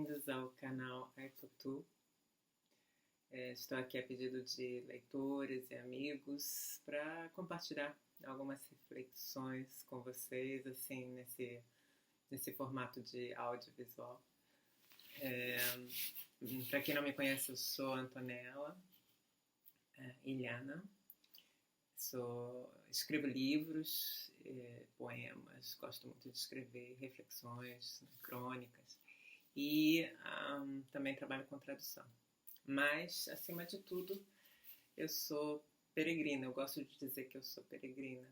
bem-vindos ao canal Aipotu. Estou aqui a pedido de leitores e amigos para compartilhar algumas reflexões com vocês, assim, nesse formato de audiovisual. Para quem não me conhece, eu sou Antonella Ilhana. Escrevo livros, poemas, gosto muito de escrever reflexões, crônicas e também trabalho com tradução. Mas, acima de tudo, eu sou peregrina, eu gosto de dizer que eu sou peregrina.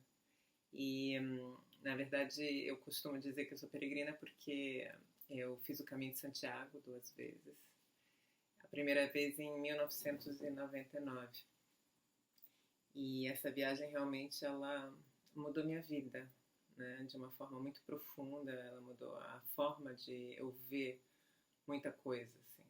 E, na verdade, eu costumo dizer que eu sou peregrina porque eu fiz o Caminho de Santiago 2 vezes. A primeira vez em 1999. E essa viagem realmente ela mudou minha vida, né? De uma forma muito profunda. Ela mudou a forma de eu ver muita coisa, assim.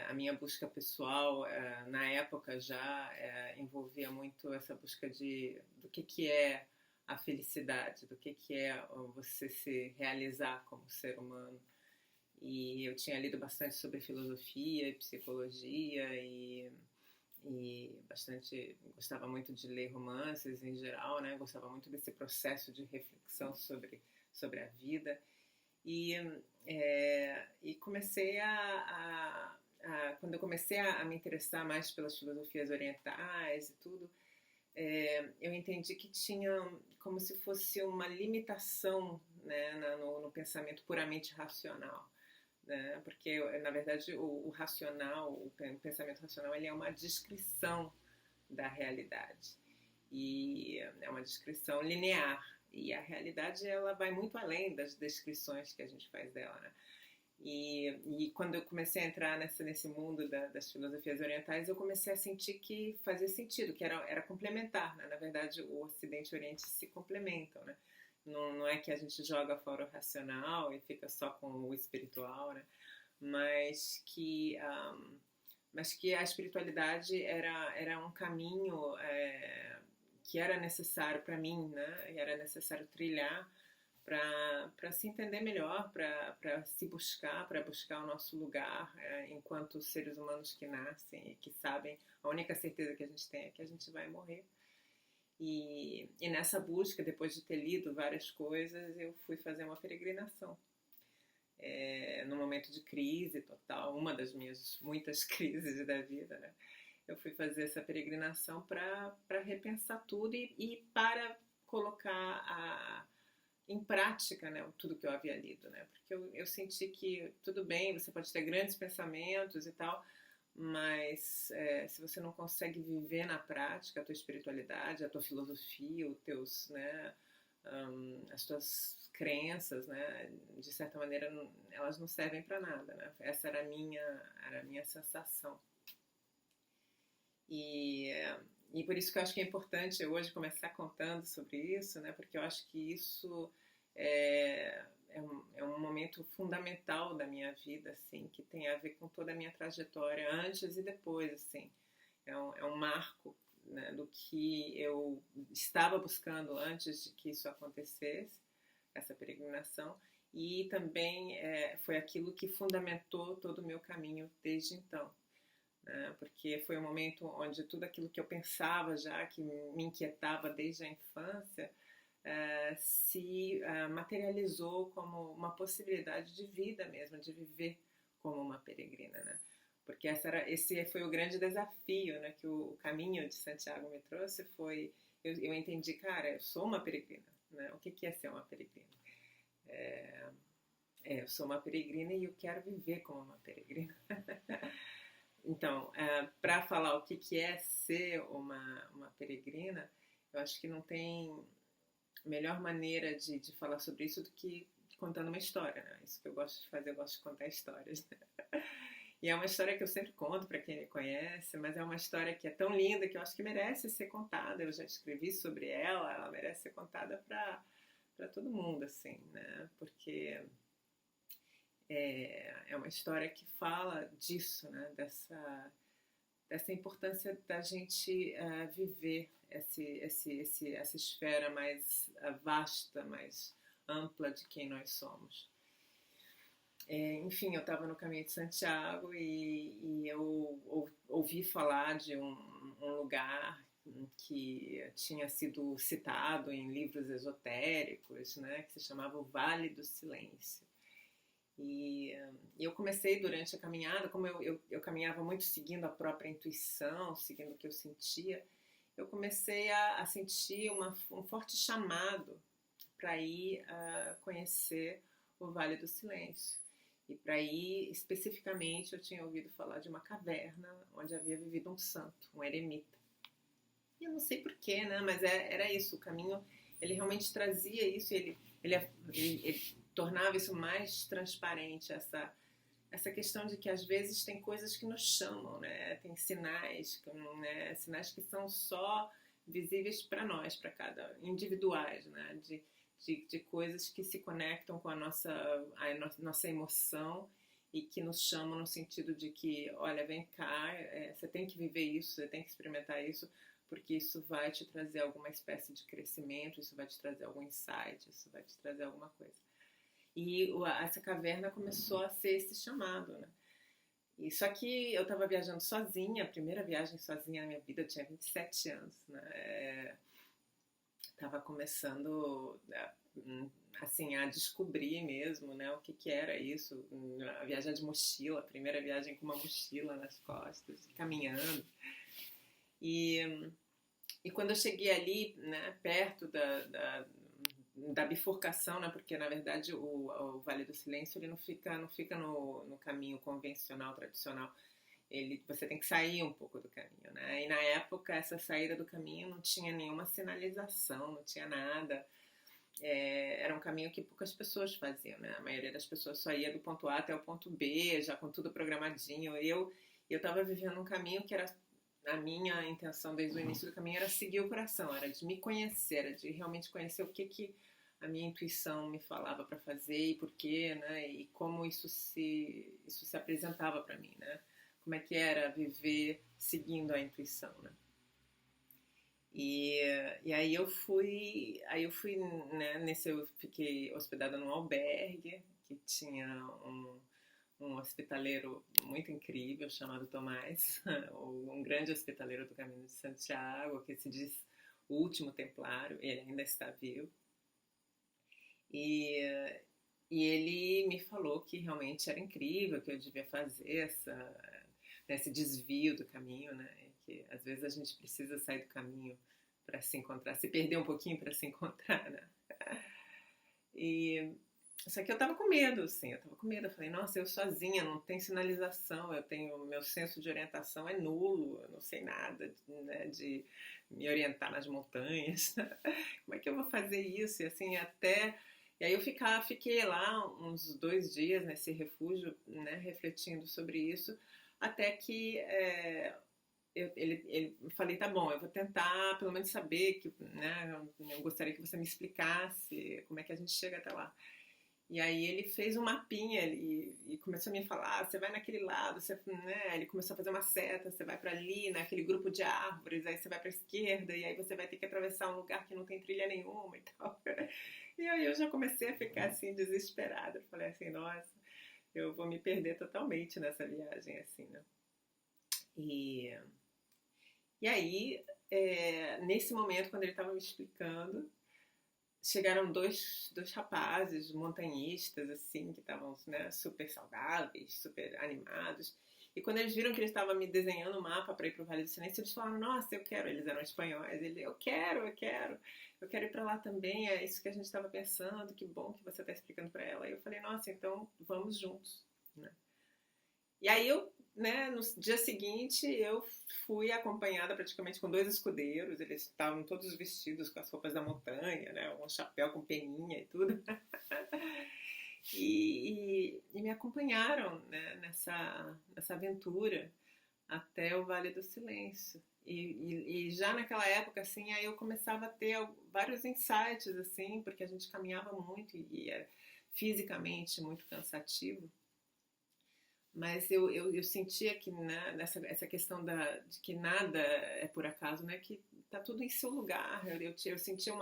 A minha busca pessoal, na época já envolvia muito essa busca do que é a felicidade, do que é você se realizar como ser humano. E eu tinha lido bastante sobre filosofia e psicologia e gostava muito de ler romances em geral, né? Gostava muito desse processo de reflexão sobre a vida e comecei quando eu comecei a me interessar mais pelas filosofias orientais e tudo, eu entendi que tinha como se fosse uma limitação, né, no pensamento puramente racional. Né? Porque, na verdade, o pensamento racional, ele é uma descrição da realidade. E é uma descrição linear. E a realidade, ela vai muito além das descrições que a gente faz dela. Né? E quando eu comecei a entrar nesse mundo das filosofias orientais, eu comecei a sentir que fazia sentido, que era complementar. Né? Na verdade, o Ocidente e o Oriente se complementam, né? Não é que a gente joga fora o racional e fica só com o espiritual, né? Mas que a espiritualidade era um caminho que era necessário para mim, né? E era necessário trilhar para se entender melhor, para se buscar, para buscar o nosso lugar enquanto seres humanos que nascem e que sabem, a única certeza que a gente tem é que a gente vai morrer. E nessa busca, depois de ter lido várias coisas, eu fui fazer uma peregrinação. No momento de crise total, uma das minhas muitas crises da vida, né? Eu fui fazer essa peregrinação para repensar tudo e para colocar em prática, né, tudo que eu havia lido. Né? Porque eu senti que, tudo bem, você pode ter grandes pensamentos e tal, mas se você não consegue viver na prática a tua espiritualidade, a tua filosofia, né, as tuas crenças, né, de certa maneira elas não servem para nada. Né? Essa era a minha sensação. E por isso que eu acho que é importante hoje começar contando sobre isso, né, porque eu acho que isso é um momento fundamental da minha vida, assim, que tem a ver com toda a minha trajetória antes e depois, assim. É um marco, né, do que eu estava buscando antes de que isso acontecesse, essa peregrinação, e também foi aquilo que fundamentou todo o meu caminho desde então. Né, porque foi um momento onde tudo aquilo que eu pensava já, que me inquietava desde a infância, se materializou como uma possibilidade de vida mesmo, de viver como uma peregrina, né? Porque esse foi o grande desafio, né, que o Caminho de Santiago me trouxe, eu entendi, cara, eu sou uma peregrina, né? O que é ser uma peregrina? Eu sou uma peregrina e eu quero viver como uma peregrina. Então, para falar o que é ser uma peregrina, eu acho que não tem melhor maneira de falar sobre isso do que contando uma história, né? Isso que eu gosto de fazer, eu gosto de contar histórias. Né? E é uma história que eu sempre conto para quem me conhece, mas é uma história que é tão linda que eu acho que merece ser contada. Eu já escrevi sobre ela merece ser contada para todo mundo, assim, né? Porque é uma história que fala disso, né? Dessa importância da gente viver essa esfera mais vasta, mais ampla de quem nós somos. Enfim, eu estava no caminho de Santiago e eu ouvi falar de um lugar que tinha sido citado em livros esotéricos, né, que se chamava o Vale do Silêncio. E eu comecei durante a caminhada, como eu caminhava muito seguindo a própria intuição, seguindo o que eu sentia, eu comecei a sentir um forte chamado para ir conhecer o Vale do Silêncio. E para ir, especificamente, eu tinha ouvido falar de uma caverna onde havia vivido um santo, um eremita. E eu não sei porquê, né? Mas era isso, o caminho, ele realmente trazia isso, ele tornava isso mais transparente, essa questão de que às vezes tem coisas que nos chamam, né? Tem sinais, né? Sinais que são só visíveis para nós, para cada individuais, né? De coisas que se conectam com a nossa emoção e que nos chamam no sentido de que, olha, vem cá, você tem que viver isso, você tem que experimentar isso, porque isso vai te trazer alguma espécie de crescimento, isso vai te trazer algum insight, isso vai te trazer alguma coisa. E essa caverna começou a ser esse chamado, né? E só que eu estava viajando sozinha, a primeira viagem sozinha na minha vida, eu tinha 27 anos, né? Estava começando assim a descobrir mesmo, né, o que era isso, a viajar de mochila, a primeira viagem com uma mochila nas costas, caminhando. E quando eu cheguei ali, né, perto da bifurcação, né, porque na verdade o Vale do Silêncio ele não fica no caminho convencional, tradicional. Você tem que sair um pouco do caminho, né? E na época essa saída do caminho não tinha nenhuma sinalização, não tinha nada. Era um caminho que poucas pessoas faziam, né? A maioria das pessoas só ia do ponto A até o ponto B, já com tudo programadinho. Eu estava vivendo um caminho que era a minha intenção desde o início do caminho era seguir o coração, era de me conhecer, era de realmente conhecer o que a minha intuição me falava para fazer e por quê, né? E como isso se apresentava para mim, né? Como é que era viver seguindo a intuição, né? E aí eu fui, né, eu fiquei hospedada num albergue que tinha um hospitaleiro muito incrível chamado Tomás, um grande hospitaleiro do Caminho de Santiago, que se diz o último templário, ele ainda está vivo. E ele me falou que realmente era incrível, que eu devia fazer esse desvio do caminho, né? Que às vezes a gente precisa sair do caminho para se encontrar, se perder um pouquinho para se encontrar, né? Só que eu tava com medo, assim, eu falei, nossa, eu sozinha, não tem sinalização, meu senso de orientação é nulo, eu não sei nada, né, de me orientar nas montanhas, como é que eu vou fazer isso? E assim, e aí eu fiquei lá uns 2 dias nesse refúgio, né, refletindo sobre isso, até que ele falei, tá bom, eu vou tentar pelo menos saber, né, eu gostaria que você me explicasse como é que a gente chega até lá. E aí ele fez um mapinha e começou a me falar, você vai naquele lado, né? Ele começou a fazer uma seta, você vai para ali, naquele grupo de árvores, aí você vai para a esquerda, e aí você vai ter que atravessar um lugar que não tem trilha nenhuma e tal. E aí eu já comecei a ficar assim, desesperada. Falei assim, nossa, eu vou me perder totalmente nessa viagem, assim, né? E aí, nesse momento, quando ele estava me explicando, chegaram dois rapazes montanhistas, assim, que estavam, né, super saudáveis, super animados. E quando eles viram que ele estava me desenhando o mapa para ir para o Vale do Silêncio, eles falaram, nossa, eu quero. Eles eram espanhóis. Eu quero ir para lá também, é isso que a gente estava pensando, que bom que você está explicando para ela. E eu falei, nossa, então vamos juntos, né? E aí né, no dia seguinte eu fui acompanhada praticamente com 2 escudeiros, eles estavam todos vestidos com as roupas da montanha, né, um chapéu com peninha e tudo. E me acompanharam, né, nessa aventura até o Vale do Silêncio. E já naquela época, assim, aí eu começava a ter vários insights, assim, porque a gente caminhava muito e era fisicamente muito cansativo. Mas eu sentia que, né, essa questão de que nada é por acaso, né, que tá tudo em seu lugar. Eu sentia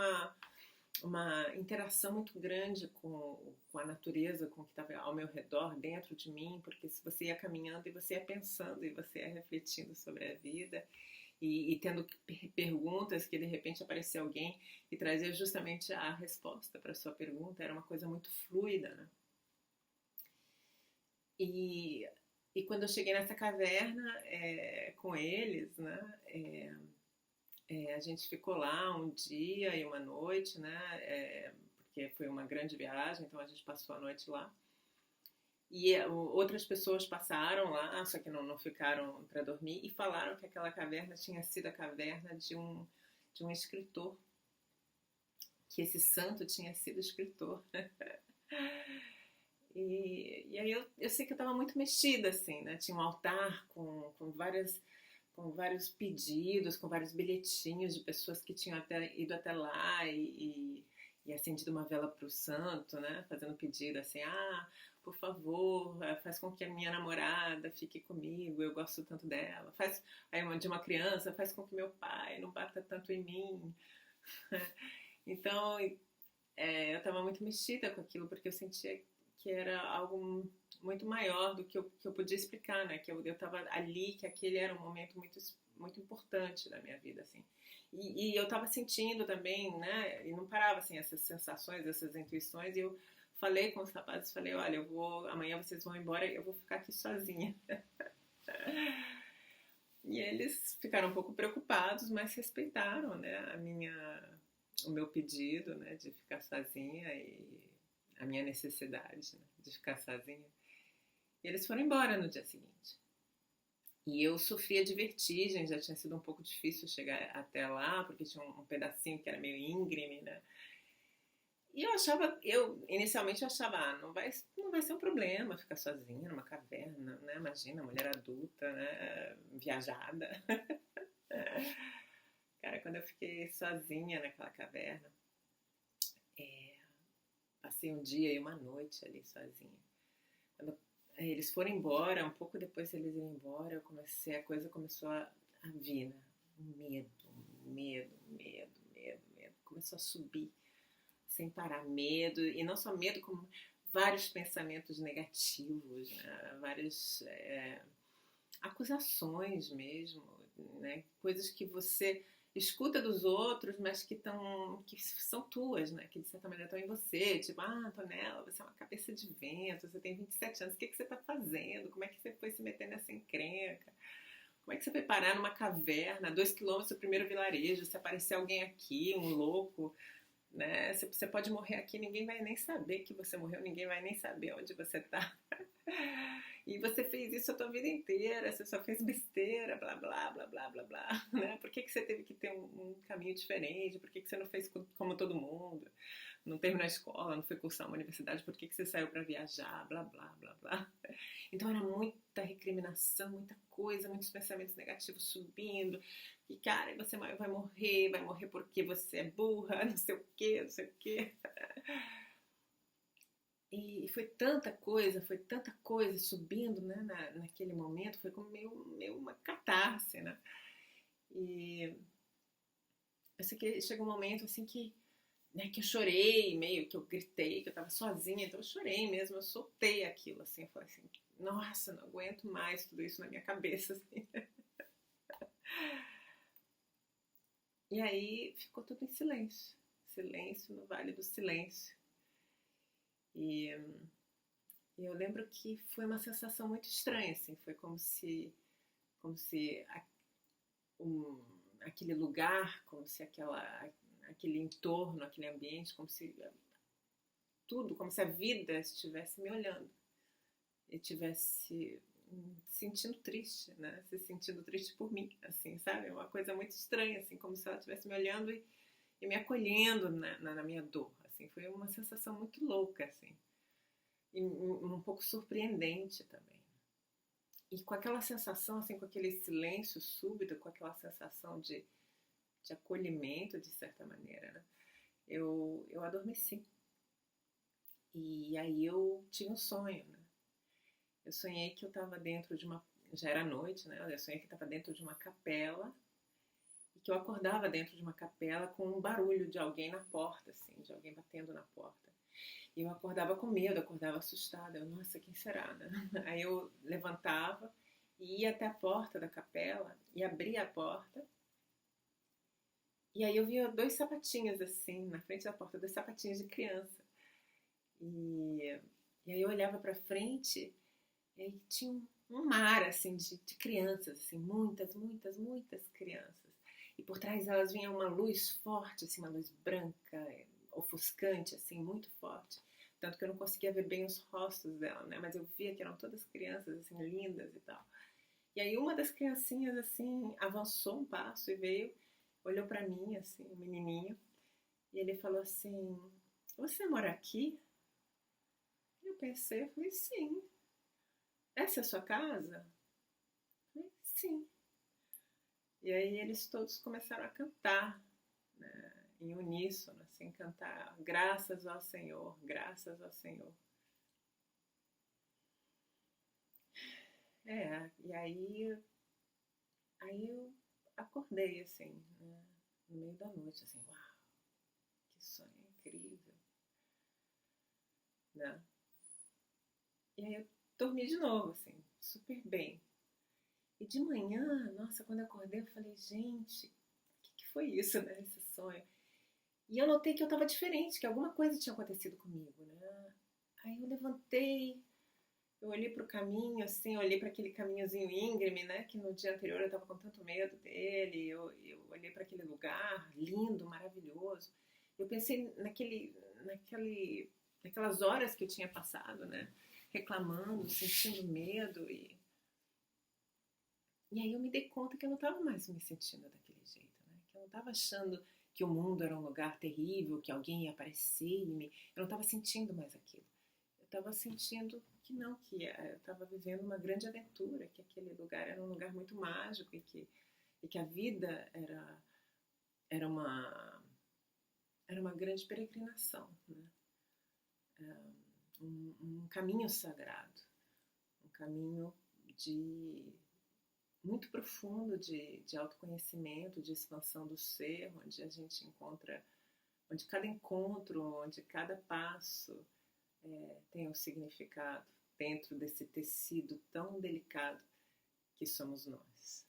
uma interação muito grande com a natureza, com o que estava ao meu redor, dentro de mim, porque se você ia caminhando e você ia pensando e você ia refletindo sobre a vida e tendo perguntas que de repente aparecia alguém e trazia justamente a resposta para a sua pergunta, era uma coisa muito fluida, né? E, e quando eu cheguei nessa caverna com eles, né? A gente ficou lá um dia e uma noite, né? Porque foi uma grande viagem, então a gente passou a noite lá. E outras pessoas passaram lá, só que não ficaram para dormir, e falaram que aquela caverna tinha sido a caverna de um escritor, que esse santo tinha sido escritor. E aí eu sei que eu estava muito mexida, assim, né? Tinha um altar com vários pedidos, com vários bilhetinhos de pessoas que tinham ido até lá e acendido uma vela para o santo, né? Fazendo pedido assim, por favor, faz com que a minha namorada fique comigo, eu gosto tanto dela. Faz aí de uma criança, faz com que meu pai não bata tanto em mim. Então, eu estava muito mexida com aquilo, porque eu sentia que era algo muito maior do que eu podia explicar, né? Que eu estava ali, que aquele era um momento muito, muito importante da minha vida, assim. E eu estava sentindo também, né? E não parava, assim, essas sensações, essas intuições. E eu falei com os rapazes, falei, olha, amanhã vocês vão embora, eu vou ficar aqui sozinha. E eles ficaram um pouco preocupados, mas respeitaram, né? O meu pedido, né? De ficar sozinha e a minha necessidade, né, de ficar sozinha. E eles foram embora no dia seguinte. E eu sofria de vertigem, já tinha sido um pouco difícil chegar até lá, porque tinha um pedacinho que era meio íngreme, né? E inicialmente eu achava, não vai ser um problema ficar sozinha numa caverna, né? Imagina, mulher adulta, né? Viajada. Cara, quando eu fiquei sozinha naquela caverna, passei um dia e uma noite ali sozinha. Quando eles foram embora, um pouco depois de eles irem embora, a coisa começou a vir, né? Medo. Começou a subir sem parar, medo, e não só medo, como vários pensamentos negativos, né? Várias acusações mesmo, né? Coisas que você escuta dos outros, mas que são tuas, né? Que de certa maneira estão em você. Tipo, Antonella, você é uma cabeça de vento, você tem 27 anos, o que você está fazendo? Como é que você foi se meter nessa encrenca? Como é que você foi parar numa caverna, 2 quilômetros do primeiro vilarejo, se aparecer alguém aqui, um louco, né? Você pode morrer aqui, ninguém vai nem saber que você morreu, ninguém vai nem saber onde você está. E você fez isso a tua vida inteira, você só fez besteira, blá, blá, blá, blá, blá, blá, né? Por que você teve que ter um caminho diferente? Por que você não fez como todo mundo? Não terminou a escola, não foi cursar uma universidade, por que você saiu para viajar? Blá, blá, blá, blá. Então era muita recriminação, muita coisa, muitos pensamentos negativos subindo. E, cara, você vai morrer porque você é burra, não sei o quê, não sei o quê. E foi tanta coisa subindo, né, naquele momento, foi como meio uma catarse, né? E eu sei que chegou um momento assim que eu chorei, meio que eu gritei, que eu tava sozinha, então eu chorei mesmo, eu soltei aquilo, assim, eu falei assim, nossa, não aguento mais tudo isso na minha cabeça, assim. E aí ficou tudo em silêncio no Vale do Silêncio. E eu lembro que foi uma sensação muito estranha, assim, foi como se aquele lugar, como se aquele entorno, aquele ambiente, como se a vida estivesse me olhando e estivesse sentindo triste, né? Se sentindo triste por mim, assim, sabe? Uma coisa muito estranha, assim, como se ela estivesse me olhando e me acolhendo na minha dor, assim. Foi uma sensação muito louca, assim. E um pouco surpreendente também. E com aquela sensação, assim, com aquele silêncio súbito, com aquela sensação de acolhimento, de certa maneira, né? Eu adormeci. E aí eu tive um sonho, né? Eu sonhei que eu estava dentro de já era noite, né? Eu sonhei que eu estava dentro de uma capela e que eu acordava dentro de uma capela com um barulho de alguém na porta, assim, de alguém batendo na porta. E eu acordava com medo, acordava assustada. Eu, nossa, quem será, né? Aí eu levantava e ia até a porta da capela e abria a porta. E aí eu via dois sapatinhos assim, na frente da porta, dois sapatinhos de criança. E, e aí eu olhava pra frente e aí tinha um mar assim de crianças, assim, muitas, muitas, muitas crianças. E por trás delas vinha uma luz forte, assim, uma luz branca, ofuscante, assim, muito forte. Tanto que eu não conseguia ver bem os rostos dela, né? Mas eu via que eram todas crianças, assim, lindas e tal. E aí uma das criancinhas, assim, avançou um passo e veio, olhou pra mim, assim, um menininho, e ele falou assim, você mora aqui? Eu pensei, eu falei, sim. Essa é a sua casa? Eu falei, sim. E aí eles todos começaram a cantar, né, em uníssono, assim, cantar graças ao Senhor, graças ao Senhor. E aí eu acordei, assim, né, no meio da noite, assim, uau, que sonho incrível, né? E aí eu dormi de novo, assim, super bem. E de manhã, nossa, quando eu acordei, eu falei, gente, o que foi isso, né, esse sonho? E eu notei que eu estava diferente, que alguma coisa tinha acontecido comigo, né? Aí eu levantei, eu olhei para o caminho, assim, eu olhei para aquele caminhozinho íngreme, né? Que no dia anterior eu estava com tanto medo dele. Eu olhei para aquele lugar lindo, maravilhoso. Eu pensei naquelas horas que eu tinha passado, né? Reclamando, sentindo medo. E aí eu me dei conta que eu não estava mais me sentindo daquele jeito, né? Que eu não estava achando que o mundo era um lugar terrível, que alguém ia aparecer e eu não estava sentindo mais aquilo. Eu estava sentindo que não, que eu estava vivendo uma grande aventura, que aquele lugar era um lugar muito mágico e que a vida era era uma grande peregrinação, né? Um caminho sagrado, um caminho de muito profundo de autoconhecimento, de expansão do ser, onde a gente encontra, onde cada encontro, onde cada passo tem um significado dentro desse tecido tão delicado que somos nós.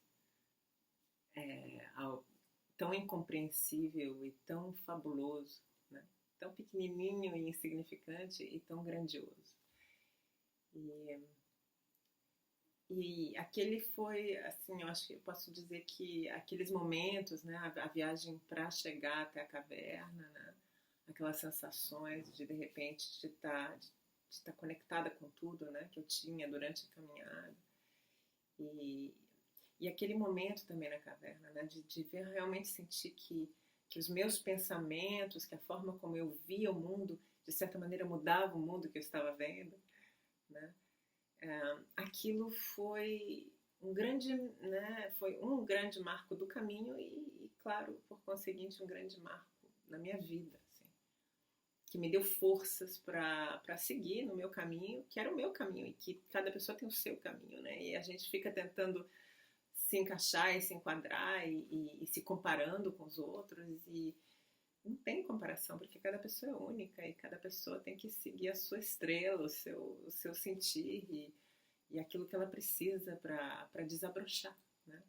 Tão incompreensível e tão fabuloso, né? Tão pequenininho e insignificante e tão grandioso. E aquele foi, assim, eu acho que eu posso dizer que aqueles momentos, né, a viagem para chegar até a caverna, né, aquelas sensações de repente de estar conectada com tudo, né, que eu tinha durante a caminhada e, e aquele momento também na caverna, né, de ver realmente sentir que os meus pensamentos, que a forma como eu via o mundo, de certa maneira mudava o mundo que eu estava vendo, né, aquilo foi um grande marco do caminho e, claro, por conseguinte, um grande marco na minha vida, assim, que me deu forças para seguir no meu caminho, que era o meu caminho e que cada pessoa tem o seu caminho, né? E a gente fica tentando se encaixar e se enquadrar e se comparando com os outros e não tem comparação, porque cada pessoa é única e cada pessoa tem que seguir a sua estrela, o seu sentir e aquilo que ela precisa para desabrochar, né?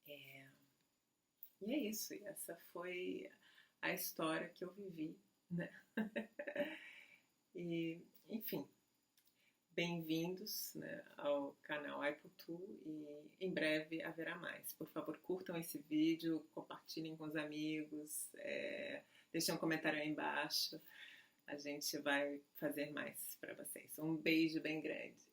E é isso, e essa foi a história que eu vivi, né? E, enfim, bem-vindos, né, ao canal iPutu e em breve haverá mais. Por favor, curtam esse vídeo, compartilhem com os amigos, deixem um comentário aí embaixo. A gente vai fazer mais para vocês. Um beijo bem grande.